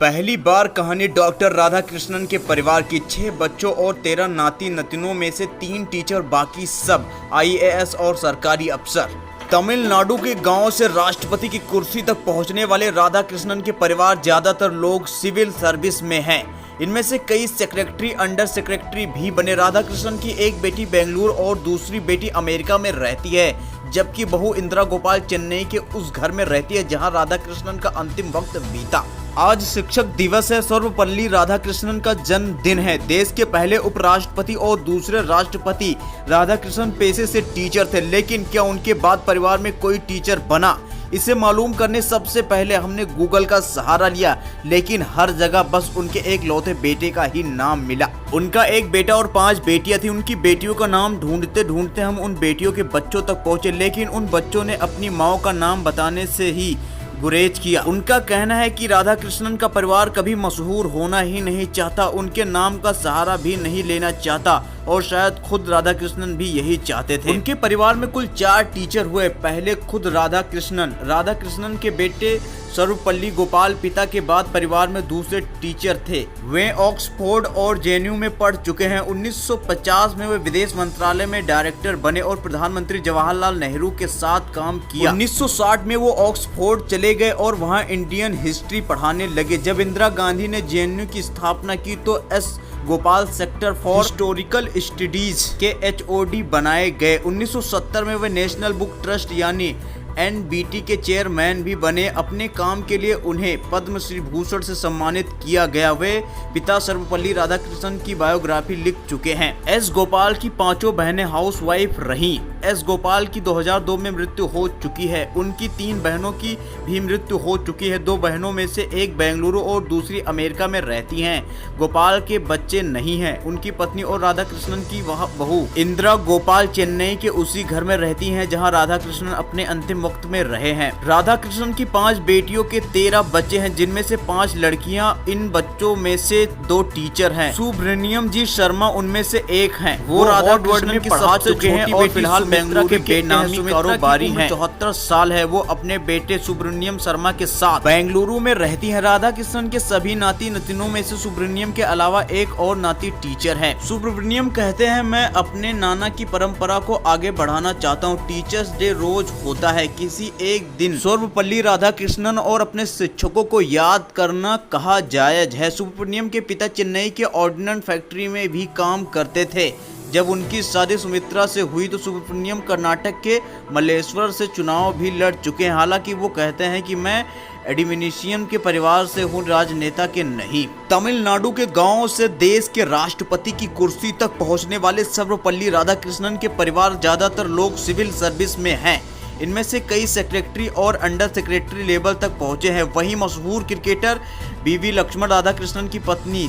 पहली बार कहानी डॉक्टर राधाकृष्णन के परिवार की 6 बच्चों और 13 नाती नतिनों में से 3 टीचर, बाकी सब आईएएस और सरकारी अफसर। तमिलनाडु के गांव से राष्ट्रपति की कुर्सी तक पहुंचने वाले राधाकृष्णन के परिवार ज्यादातर लोग सिविल सर्विस में हैं। इनमें से कई सेक्रेटरी, अंडर सेक्रेटरी भी बने। राधाकृष्णन की एक बेटी बेंगलुरु और दूसरी बेटी अमेरिका में रहती है, जबकि बहू इंदिरा गोपाल चेन्नई के उस घर में रहती है जहां राधाकृष्णन का अंतिम वक्त बीता। आज शिक्षक दिवस है। सर्वपल्ली राधाकृष्णन का जन्मदिन है। देश के पहले उपराष्ट्रपति और दूसरे राष्ट्रपति राधाकृष्णन पेशे से टीचर थे, लेकिन क्या उनके बाद परिवार में कोई टीचर बना? इसे मालूम करने सबसे पहले हमने गूगल का सहारा लिया, लेकिन हर जगह बस उनके एक लौते बेटे का ही नाम मिला। उनका एक बेटा और 5 बेटियां थी। उनकी बेटियों का नाम ढूंढते ढूंढते हम उन बेटियों के बच्चों तक पहुंचे, लेकिन उन बच्चों ने अपनी माँ का नाम बताने से ही गुरेज किया। उनका कहना है कि राधाकृष्णन का परिवार कभी मशहूर होना ही नहीं चाहता, उनके नाम का सहारा भी नहीं लेना चाहता, और शायद खुद राधाकृष्णन भी यही चाहते थे। उनके परिवार में कुल 4 टीचर हुए। पहले खुद राधाकृष्णन के बेटे सर्वपल्ली गोपाल पिता के बाद परिवार में दूसरे टीचर थे। वे ऑक्सफोर्ड और जेएनयू में पढ़ चुके हैं। 1950 में वे विदेश मंत्रालय में डायरेक्टर बने और प्रधानमंत्री जवाहरलाल नेहरू के साथ काम किया। 1960 में वो ऑक्सफोर्ड चले गए और वहां इंडियन हिस्ट्री पढ़ाने लगे। जब इंदिरा गांधी ने जेएनयू की स्थापना की तो S Gopal sector for historical studies के HOD बनाए गए। 1970 में वे नेशनल बुक ट्रस्ट यानी NBT के चेयरमैन भी बने। अपने काम के लिए उन्हें पद्म श्री भूषण से सम्मानित किया गया। वे पिता सर्वपल्ली राधाकृष्णन की बायोग्राफी लिख चुके हैं। एस गोपाल की 5 बहनें हाउसवाइफ रहीं। एस गोपाल की 2002 में मृत्यु हो चुकी है। उनकी 3 बहनों की भी मृत्यु हो चुकी है। 2 बहनों में से एक बेंगलुरु और दूसरी अमेरिका में रहती हैं। गोपाल के बच्चे नहीं हैं। उनकी पत्नी और राधाकृष्णन की बहू इंदिरा गोपाल चेन्नई के उसी घर में रहती हैं जहां राधाकृष्णन अपने अंतिम वक्त में रहे हैं। राधाकृष्णन की 5 बेटियों के 13 बच्चे हैं, जिनमें से 5 लड़कियां। इन बच्चों में से 2 टीचर हैं। सुब्रमण्यम जी शर्मा उनमें से एक हैं। वो राधाकृष्णन में पढ़ा चुके हैं और फिलहाल बेंगलुरु के बेटे कारोबारी हैं। 74 साल है। वो अपने बेटे सुब्रमण्यम शर्मा के साथ बेंगलुरु में रहती है। राधाकृष्णन के सभी नाती नतिनों में से सुब्रमण्यम के अलावा एक और नाती टीचर है। सुब्रमण्यम कहते हैं, मैं अपने नाना की परंपरा को आगे बढ़ाना चाहता हूँ। टीचर्स डे रोज होता है, किसी एक दिन सर्वपल्ली राधाकृष्णन और अपने शिक्षकों को याद करना कहा जायज है। सुब्रमण्यम के पिता चेन्नई के ऑर्डिनेंस फैक्ट्री में भी काम करते थे। जब उनकी शादी सुमित्रा से हुई तो सुब्रमण्यम कर्नाटक के मल्लेश्वर से चुनाव भी लड़ चुके हैं। हालांकि वो कहते हैं कि मैं एडमिनिशियन के परिवार से हूँ, राजनेता के नहीं। तमिलनाडु के गांव से देश के राष्ट्रपति की कुर्सी तक पहुंचने वाले सर्वपल्ली राधाकृष्णन के परिवार ज्यादातर लोग सिविल सर्विस में हैं। इनमें से कई सेक्रेटरी और अंडर सेक्रेटरी लेवल तक पहुंचे हैं। वहीं मशहूर क्रिकेटर BV लक्ष्मण राधाकृष्णन की पत्नी